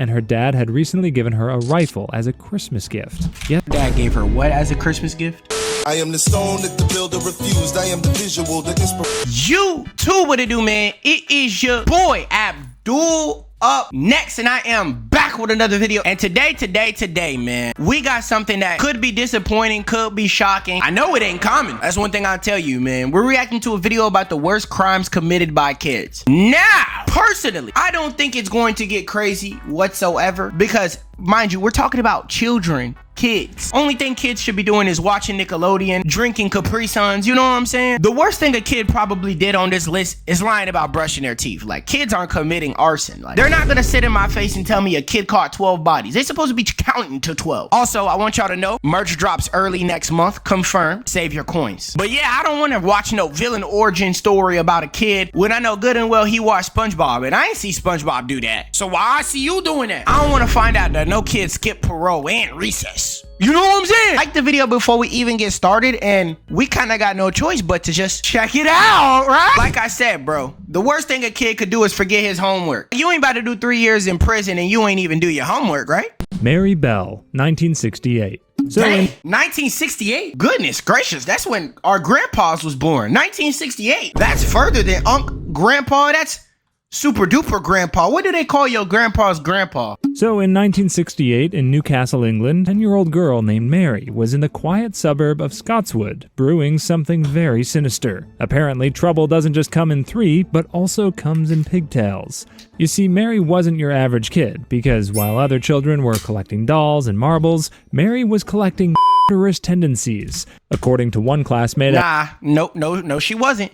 and her dad had recently given her a rifle as a Christmas gift. Yet, Dad gave her what as a Christmas gift? I am the stone that the builder refused. I am the visual, the inspiration. You too, what it do, man? It is your boy Abdul up next, and I am back with another video. And today, man, we got something that could be disappointing, could be shocking. I know it ain't common. That's one thing I'll tell you, man. We're reacting to a video about the worst crimes committed by kids. Now, personally, I don't think it's going to get crazy whatsoever because, mind you, we're talking about children. Kids. Only thing kids should be doing is watching Nickelodeon, drinking Capri Suns, you know what I'm saying? The worst thing a kid probably did on this list is lying about brushing their teeth. Like, kids aren't committing arson. Like, they're not gonna sit in my face and tell me a kid caught 12 bodies. They're supposed to be counting to 12. Also, I want y'all to know, merch drops early next month. Confirmed. Save your coins. But yeah, I don't want to watch no villain origin story about a kid when I know good and well he watched SpongeBob, and I ain't see SpongeBob do that. So why I see you doing that? I don't want to find out that no kid skipped parole and recess. You know what I'm saying? Like the video before we even get started, and we kind of got no choice but to just check it out, right? Like I said, bro, the worst thing a kid could do is forget his homework. You ain't about to do 3 years in prison and you ain't even do your homework, right? Mary Bell, 1968. So Dang, 1968? Goodness gracious, that's when our grandpas was born. 1968. That's further than grandpa. That's super duper grandpa. What do they call your grandpa's grandpa? So in 1968 in Newcastle, England, a 10-year-old girl named Mary was in the quiet suburb of Scotswood, brewing something very sinister. Apparently, trouble doesn't just come in 3, but also comes in pigtails. You see, Mary wasn't your average kid, because while other children were collecting dolls and marbles, Mary was collecting murderous tendencies. According to one classmate... No, she wasn't.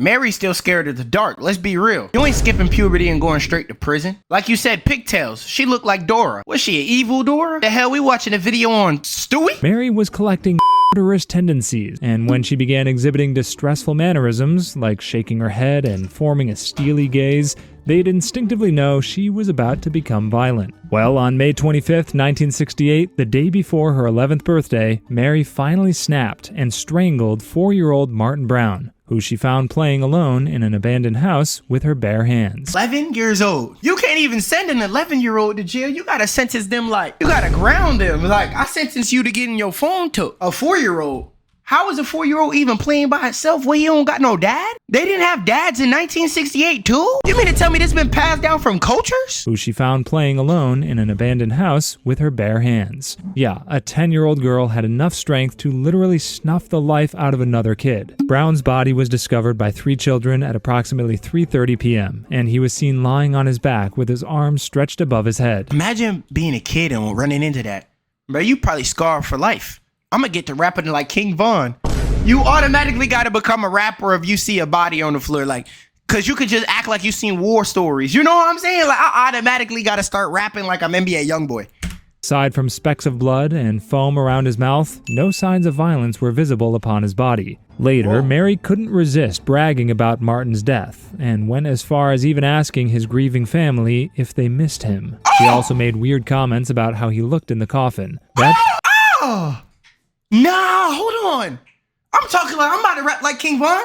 Mary's still scared of the dark. Let's be real. You ain't skipping puberty and going straight to prison. Like you said, pigtails. She looked like Dora. Was she an evil Dora? The hell, we watching a video on Stewie? Mary was collecting murderous tendencies, and when she began exhibiting distressful mannerisms, like shaking her head and forming a steely gaze, they'd instinctively know she was about to become violent. Well, on May 25th, 1968, the day before her 11th birthday, Mary finally snapped and strangled 4-year-old Martin Brown, who she found playing alone in an abandoned house with her bare hands. 11 years old. You can't even send an 11-year-old to jail. You gotta sentence them like, you gotta ground them. Like, I sentence you to getting your phone took. A 4-year-old. How is a 4-year-old even playing by itself when you don't got no dad? They didn't have dads in 1968 too? You mean to tell me this been passed down from cultures? Who she found playing alone in an abandoned house with her bare hands. Yeah, a 10-year-old girl had enough strength to literally snuff the life out of another kid. Brown's body was discovered by 3 children at approximately 3:30 p.m., and he was seen lying on his back with his arms stretched above his head. Imagine being a kid and running into that. Bro, you probably scarred for life. I'm gonna get to rapping like King Von. You automatically gotta become a rapper if you see a body on the floor, like, cause you could just act like you seen war stories. You know what I'm saying? Like, I automatically gotta start rapping like I'm NBA Youngboy. Aside from specks of blood and foam around his mouth, no signs of violence were visible upon his body. Later, Mary couldn't resist bragging about Martin's death, and went as far as even asking his grieving family if they missed him. She also made weird comments about how he looked in the coffin. Nah, hold on. I'm talking like I'm about to rap like King Von.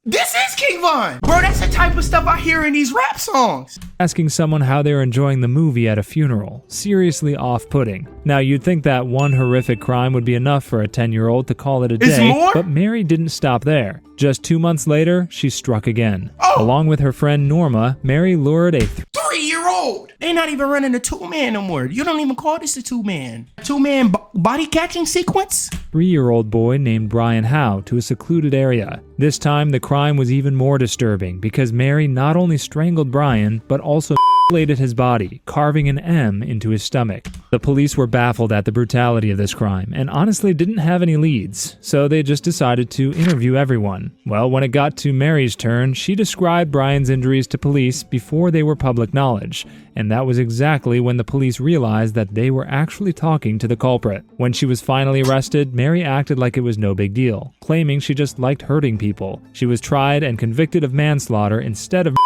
This is King Von. Bro, that's the type of stuff I hear in these rap songs. Asking someone how they were enjoying the movie at a funeral. Seriously off-putting. Now, you'd think that one horrific crime would be enough for a 10-year-old to call it a day, but Mary didn't stop there. Just 2 months later, she struck again. Along with her friend Norma, Mary lured a 3-year-old. They not even running a 2-man no more. You don't even call this a 2-man. 2-man body catching sequence? 3-year-old boy named Brian Howe to a secluded area. This time, the crime was even more disturbing because Mary not only strangled Brian, but also mutilated his body, carving an M into his stomach. The police were baffled at the brutality of this crime and honestly didn't have any leads, so they just decided to interview everyone. Well, when it got to Mary's turn, she described Brian's injuries to police before they were public knowledge, and that was exactly when the police realized that they were actually talking to the culprit. When she was finally arrested, Mary acted like it was no big deal, claiming she just liked hurting people. She was tried and convicted of manslaughter instead of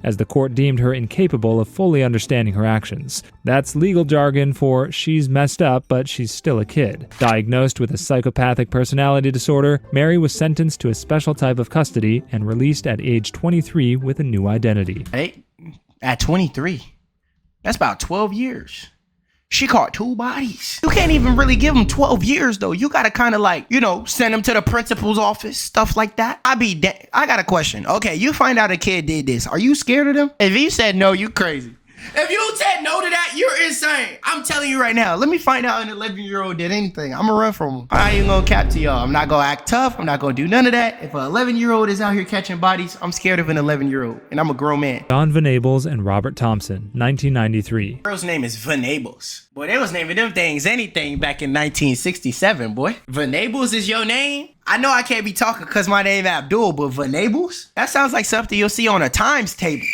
as the court deemed her incapable of fully understanding her actions. That's legal jargon for she's messed up, but she's still a kid. Diagnosed with a psychopathic personality disorder, Mary was sentenced to a special type of custody and released at age 23 with a new identity. Hey, at 23? That's about 12 years. She caught 2 bodies. You can't even really give them 12 years though. You gotta kind of like, you know, send them to the principal's office, stuff like that. I got a question. Okay, you find out a kid did this. Are you scared of them? If you said no, you crazy. If you said no to that, you're insane. I'm telling you right now. Let me find out an 11-year-old did anything. I'm gonna run from him. I ain't even gonna cap to y'all. I'm not gonna act tough. I'm not gonna do none of that. If an 11-year-old is out here catching bodies, I'm scared of an 11-year-old, and I'm a grown man. John Venables and Robert Thompson, 1993. Girl's name is Venables. Boy, they was naming them things anything back in 1967, boy. Venables is your name? I know I can't be talking because my name Abdul, but Venables? That sounds like something you'll see on a times table.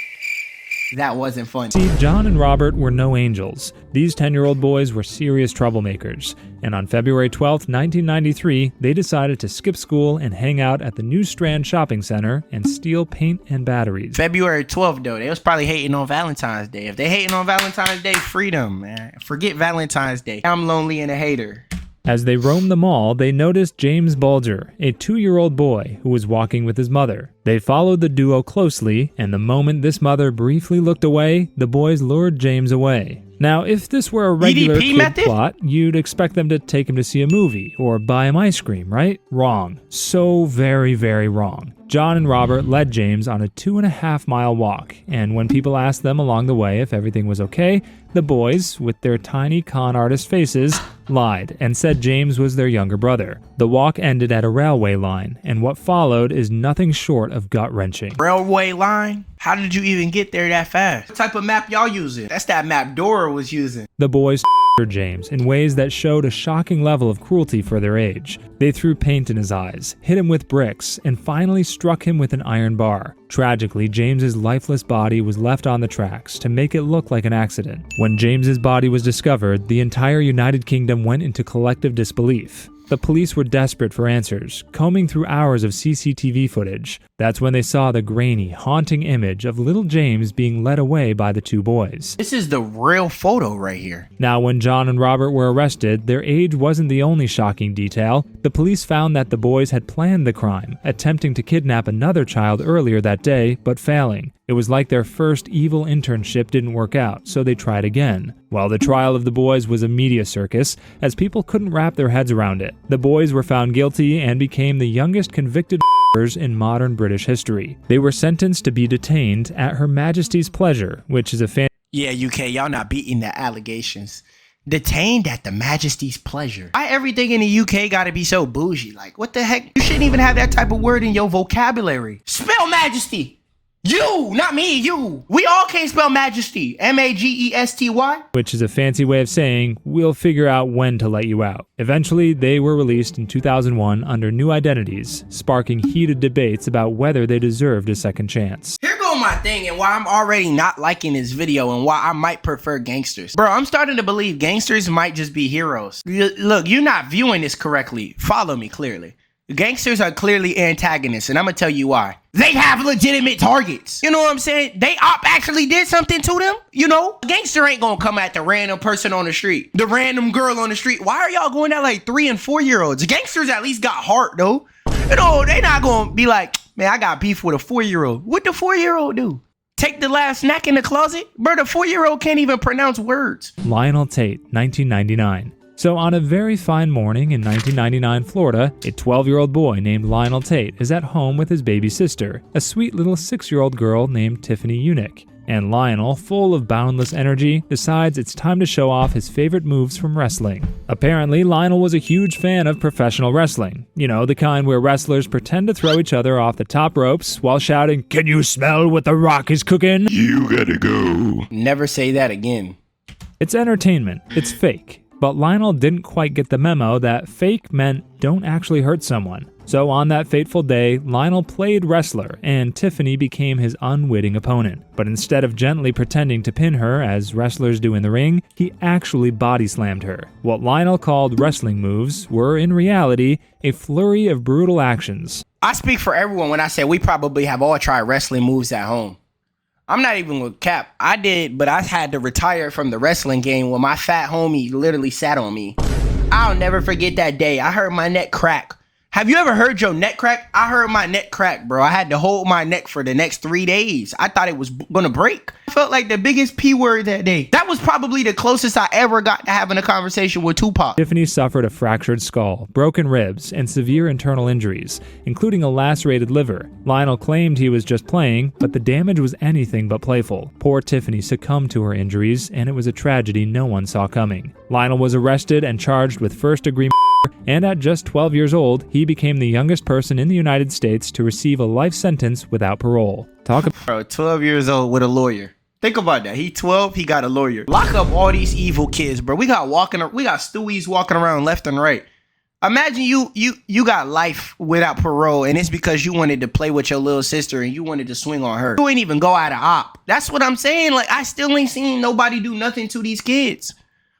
That wasn't fun. See, John and Robert were no angels. These 10-year-old boys were serious troublemakers. And on February 12th, 1993, they decided to skip school and hang out at the New Strand Shopping Center and steal paint and batteries. February 12th, though, they was probably hating on Valentine's Day. If they hating on Valentine's Day, freedom, man. Forget Valentine's Day. I'm lonely and a hater. As they roamed the mall, they noticed James Bulger, a 2-year-old boy who was walking with his mother. They followed the duo closely, and the moment this mother briefly looked away, the boys lured James away. Now, if this were a regular EDP kid method? plot, you'd expect them to take him to see a movie or buy him ice cream, right? Wrong. So very, very wrong. John and Robert led James on a 2.5-mile walk, and when people asked them along the way if everything was okay, the boys, with their tiny con artist faces, lied and said James was their younger brother. The walk ended at a railway line, and what followed is nothing short of gut-wrenching. Railway line? How did you even get there that fast? What type of map y'all using? That's that map Dora was using. The boys James in ways that showed a shocking level of cruelty for their age. They threw paint in his eyes, hit him with bricks, and finally struck him with an iron bar. Tragically, James's lifeless body was left on the tracks to make it look like an accident. When James's body was discovered, the entire United Kingdom went into collective disbelief. The police were desperate for answers, combing through hours of CCTV footage. That's when they saw the grainy, haunting image of little James being led away by the 2 boys. This is the real photo right here. Now, when John and Robert were arrested, their age wasn't the only shocking detail. The police found that the boys had planned the crime, attempting to kidnap another child earlier that day, but failing. It was like their first evil internship didn't work out, so they tried again. While the trial of the boys was a media circus, as people couldn't wrap their heads around it. The boys were found guilty and became the youngest convicted in modern British history. They were sentenced to be detained at Her Majesty's pleasure, which is a Yeah, UK, y'all not beating the allegations. Detained at the Majesty's pleasure. Why everything in the UK gotta be so bougie? Like, what the heck? You shouldn't even have that type of word in your vocabulary. Spell majesty. You, not me, you. We all can't spell majesty. Magesty. which is a fancy way of saying, we'll figure out when to let you out. Eventually, they were released in 2001 under new identities, sparking heated debates about whether they deserved a second chance. Here go my thing and why I'm already not liking this video and why I might prefer gangsters. Bro, I'm starting to believe gangsters might just be heroes. Look, you're not viewing this correctly. Follow me clearly. Gangsters are clearly antagonists, and I'm gonna tell you why. They have legitimate targets. You know what I'm saying? They actually did something to them. You know, a gangster ain't gonna come at the random person on the street, the random girl on the street. Why are y'all going at like 3 and 4-year-olds? Gangsters at least got heart though. You know, they not gonna be like, man, I got beef with a 4-year-old. What the 4-year-old do? Take the last snack in the closet? Bro, the 4-year-old can't even pronounce words. Lionel Tate, 1999. So on a very fine morning in 1999 Florida, a 12-year-old boy named Lionel Tate is at home with his baby sister, a sweet little 6-year-old girl named Tiffany Eunuch. And Lionel, full of boundless energy, decides it's time to show off his favorite moves from wrestling. Apparently, Lionel was a huge fan of professional wrestling. You know, the kind where wrestlers pretend to throw each other off the top ropes while shouting, "Can you smell what the Rock is cooking? You gotta go." Never say that again. It's entertainment. It's fake. But Lionel didn't quite get the memo that fake meant don't actually hurt someone. So on that fateful day, Lionel played wrestler, and Tiffany became his unwitting opponent. But instead of gently pretending to pin her, as wrestlers do in the ring, he actually body slammed her. What Lionel called wrestling moves were, in reality, a flurry of brutal actions. I speak for everyone when I say we probably have all tried wrestling moves at home. I'm not even with cap. I did, but I had to retire from the wrestling game when my fat homie literally sat on me. I'll never forget that day. I heard my neck crack. Have you ever heard your neck crack? I heard my neck crack, bro. I had to hold my neck for the next 3 days. I thought it was gonna break. I felt like the biggest P word that day. That was probably the closest I ever got to having a conversation with Tupac. Tiffany suffered a fractured skull, broken ribs, and severe internal injuries, including a lacerated liver. Lionel claimed he was just playing, but the damage was anything but playful. Poor Tiffany succumbed to her injuries, and it was a tragedy no one saw coming. Lionel was arrested and charged with first-degree murder, and at just 12 years old, he became the youngest person in the United States to receive a life sentence without parole. Bro, 12 years old with a lawyer. Think about that. He 12, he got a lawyer. Lock up all these evil kids, bro. We got Stewies walking around left and right. Imagine you got life without parole, and it's because you wanted to play with your little sister and you wanted to swing on her. You ain't even go out of op. That's what I'm saying. Like, I still ain't seen nobody do nothing to these kids.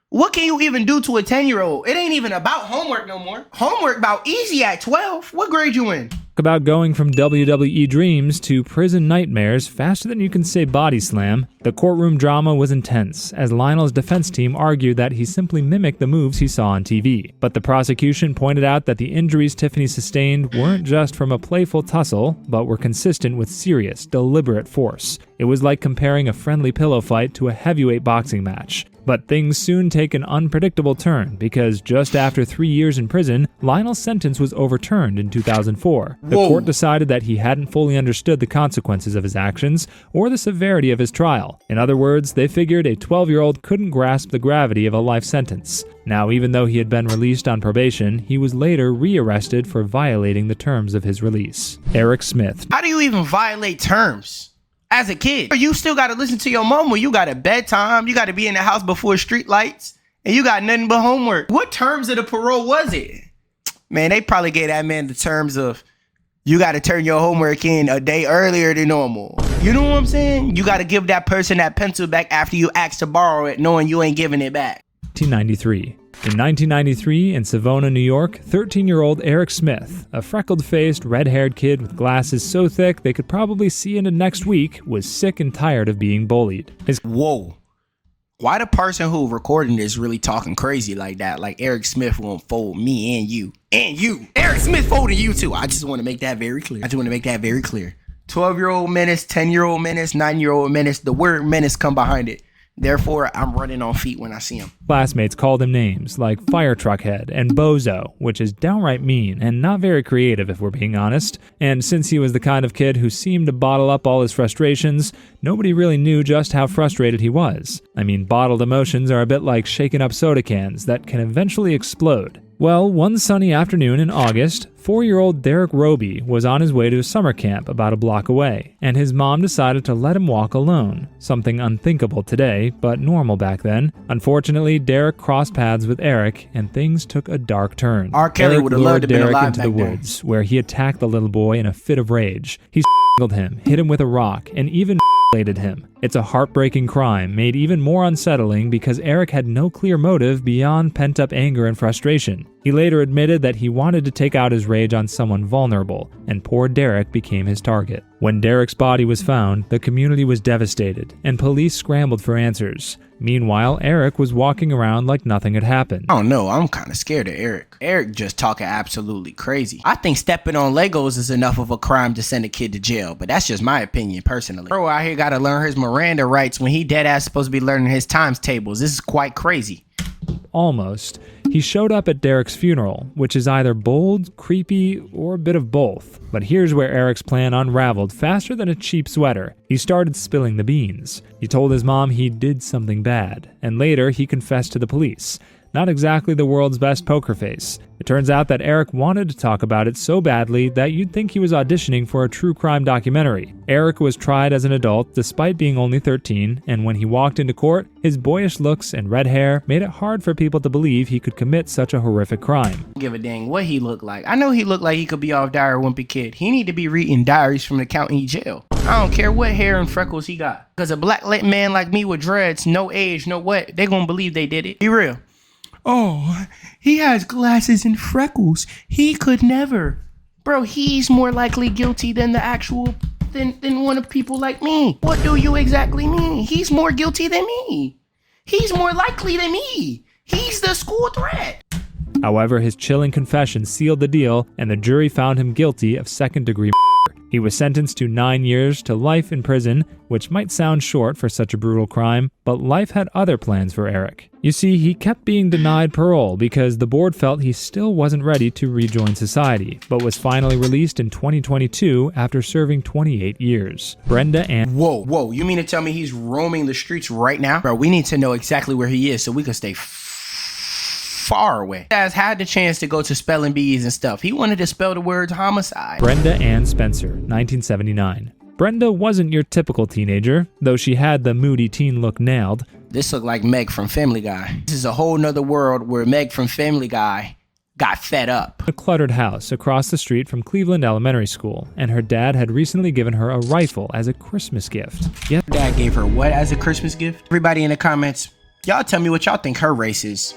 What can you even do to a 10-year-old? It ain't even about homework no more. Homework about easy at 12. What grade you in? About going from WWE dreams to prison nightmares faster than you can say body slam, the courtroom drama was intense, as Lionel's defense team argued that he simply mimicked the moves he saw on TV. But the prosecution pointed out that the injuries Tiffany sustained weren't just from a playful tussle, but were consistent with serious, deliberate force. It was like comparing a friendly pillow fight to a heavyweight boxing match. But things soon take an unpredictable turn, because just after 3 years in prison, Lionel's sentence was overturned in 2004. The court decided that he hadn't fully understood the consequences of his actions or the severity of his trial. In other words, they figured a 12-year-old couldn't grasp the gravity of a life sentence. Now, even though he had been released on probation, he was later rearrested for violating the terms of his release. Eric Smith. How do you even violate terms? As a kid, you still got to listen to your mama. You got a bedtime. You got to be in the house before street lights. And you got nothing but homework. What terms of the parole was it? Man, they probably gave that man the terms of, you got to turn your homework in a day earlier than normal. You know what I'm saying? You got to give that person that pencil back after you ask to borrow it, knowing you ain't giving it back. 1993. In 1993, in Savona, New York, 13-year-old Eric Smith, a freckled-faced, red-haired kid with glasses so thick they could probably see into next week, was sick and tired of being bullied. Whoa. Why the person who recording this really talking crazy like that? Like Eric Smith won't fold me and you. And you. Eric Smith folding you too. I just want to make that very clear. 12-year-old menace, 10-year-old menace, 9-year-old menace. The word menace come behind it. Therefore, I'm running on feet when I see him. Classmates called him names like Fire Truck Head and Bozo, which is downright mean and not very creative if we're being honest. And since he was the kind of kid who seemed to bottle up all his frustrations, nobody really knew just how frustrated he was. I mean, bottled emotions are a bit like shaken up soda cans that can eventually explode. Well, one sunny afternoon in August, 4-year-old Derek Roby was on his way to a summer camp about a block away, and his mom decided to let him walk alone, something unthinkable today, but normal back then. Unfortunately, Derek crossed paths with Eric, and things took a dark turn. R. Kelly would have loved to be Derek alive into back the then. woods, where he attacked the little boy in a fit of rage. He strangled him, hit him with a rock, and even him. It's a heartbreaking crime, made even more unsettling because Eric had no clear motive beyond pent-up anger and frustration. He later admitted that he wanted to take out his rage on someone vulnerable, and poor Derek became his target. When Derek's body was found, the community was devastated, and police scrambled for answers. Meanwhile, Eric was walking around like nothing had happened. I don't know, I'm kind of scared of Eric. Eric just talking absolutely crazy. I think stepping on Legos is enough of a crime to send a kid to jail, but that's just my opinion personally. Bro out here gotta learn his Miranda rights when he dead ass supposed to be learning his times tables. This is quite crazy. Almost. He showed up at Derek's funeral, which is either bold, creepy, or a bit of both. But here's where Eric's plan unraveled faster than a cheap sweater. He started spilling the beans. He told his mom he did something bad, and later he confessed to the police. Not exactly the world's best poker face. It turns out that Eric wanted to talk about it so badly that you'd think he was auditioning for a true crime documentary. Eric was tried as an adult despite being only 13, and when he walked into court, his boyish looks and red hair made it hard for people to believe he could commit such a horrific crime. Give a dang what he looked like. I know he looked like he could be off Diary Wimpy Kid. He need to be reading diaries from the county jail. I don't care what hair and freckles he got. Because a black man like me with dreads, no age, no what, they gonna believe they did it. Be real. Oh, he has glasses and freckles. He could never. Bro, he's more likely guilty than the actual, than one of people like me. What do you exactly mean? He's more guilty than me. He's more likely than me. He's the school threat. However, his chilling confession sealed the deal, and the jury found him guilty of second-degree murder. He was sentenced to 9 years to life in prison, which might sound short for such a brutal crime, but life had other plans for Eric. You see, he kept being denied parole because the board felt he still wasn't ready to rejoin society, but was finally released in 2022 after serving 28 years. Brenda and... Whoa, you mean to tell me he's roaming the streets right now? Bro, we need to know exactly where he is so we can stay far away. He has had the chance to go to spelling bees and stuff. He wanted to spell the words homicide. Brenda Ann Spencer, 1979. Brenda wasn't your typical teenager, though she had the moody teen look nailed. This looked like Meg from Family Guy. This is a whole nother world where Meg from Family Guy got fed up. A cluttered house across the street from Cleveland Elementary School, and her dad had recently given her a rifle as a Christmas gift. Yet, Dad gave her what as a Christmas gift? Everybody in the comments, y'all tell me what y'all think her race is.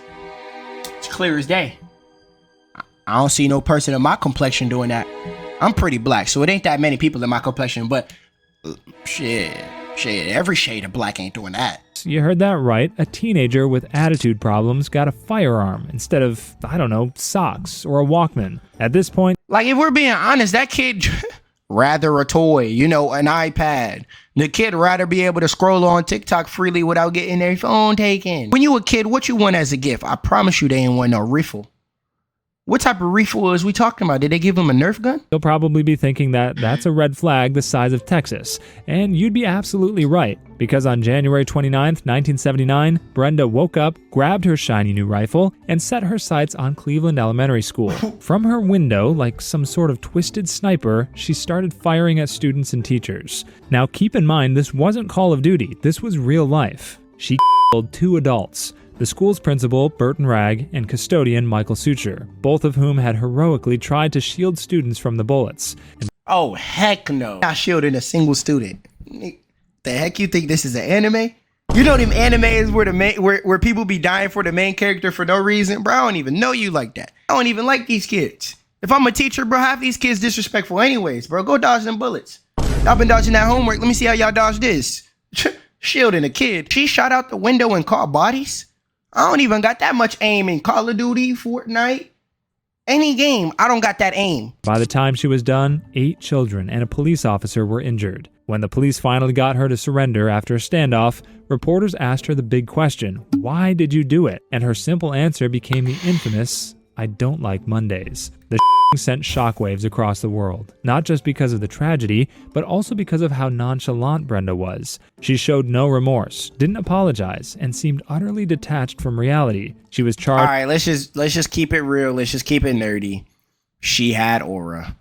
It's clear as day. I don't see no person of my complexion doing that. I'm pretty black, so it ain't that many people in my complexion, but shit, every shade of black ain't doing that. You heard that right. A teenager with attitude problems got a firearm instead of, I don't know, socks or a Walkman. At this point, like, if we're being honest, that kid rather a toy, you know, an iPad. The kid rather be able to scroll on TikTok freely without getting their phone taken. When you a kid, what you want as a gift? I promise you they ain't want no rifle. What type of rifle is we talking about? Did they give him a Nerf gun? you'll probably be thinking that that's a red flag the size of Texas. And you'd be absolutely right, because on January 29th, 1979, Brenda woke up, grabbed her shiny new rifle, and set her sights on Cleveland Elementary School. From her window, like some sort of twisted sniper, she started firing at students and teachers. Now keep in mind, this wasn't Call of Duty, this was real life. She killed 2 adults. The school's principal, Burton Ragg, and custodian, Michael Suture, both of whom had heroically tried to shield students from the bullets. Oh, heck no. Not shielding a single student. The heck you think this is an anime? You know them animes where people be dying for the main character for no reason? Bro, I don't even know you like that. I don't even like these kids. If I'm a teacher, bro, half these kids disrespectful anyways, bro. Go dodge them bullets. Y'all been dodging that homework. Let me see how y'all dodge this. Shielding a kid. She shot out the window and caught bodies? I don't even got that much aim in Call of Duty, Fortnite, any game. I don't got that aim. By the time she was done, 8 children and a police officer were injured. When the police finally got her to surrender after a standoff, reporters asked her the big question, why did you do it? And her simple answer became the infamous, I don't like Mondays. The sent shockwaves across the world, not just because of the tragedy, but also because of how nonchalant Brenda was. She showed no remorse, didn't apologize, and seemed utterly detached from reality. She was charged. All right, let's just keep it real. Let's just keep it nerdy. She had aura.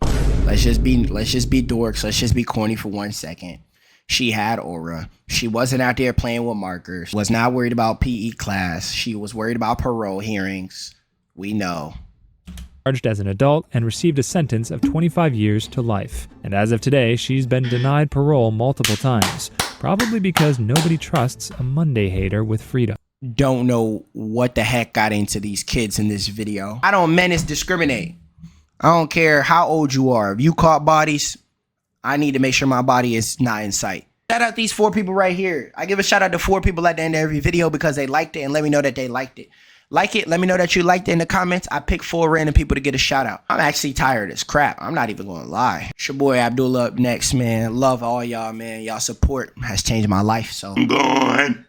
Let's just be dorks. Let's just be corny for 1 second. She had aura. She wasn't out there playing with markers. Was not worried about PE class. She was worried about parole hearings. We know. Charged as an adult and received a sentence of 25 years to life. And as of today, she's been denied parole multiple times, probably because nobody trusts a Monday hater with freedom. Don't know what the heck got into these kids in this video. I don't menace discriminate. I don't care how old you are. If you caught bodies, I need to make sure my body is not in sight. Shout out these 4 people right here. I give a shout out to 4 people at the end of every video because they liked it and let me know that they liked it. Like it, let me know that you liked it in the comments. I pick 4 random people to get a shout out. I'm actually tired of this crap. I'm not even gonna lie. It's your boy Abdullah up next, man. Love all y'all, man. Y'all support has changed my life, so I'm going.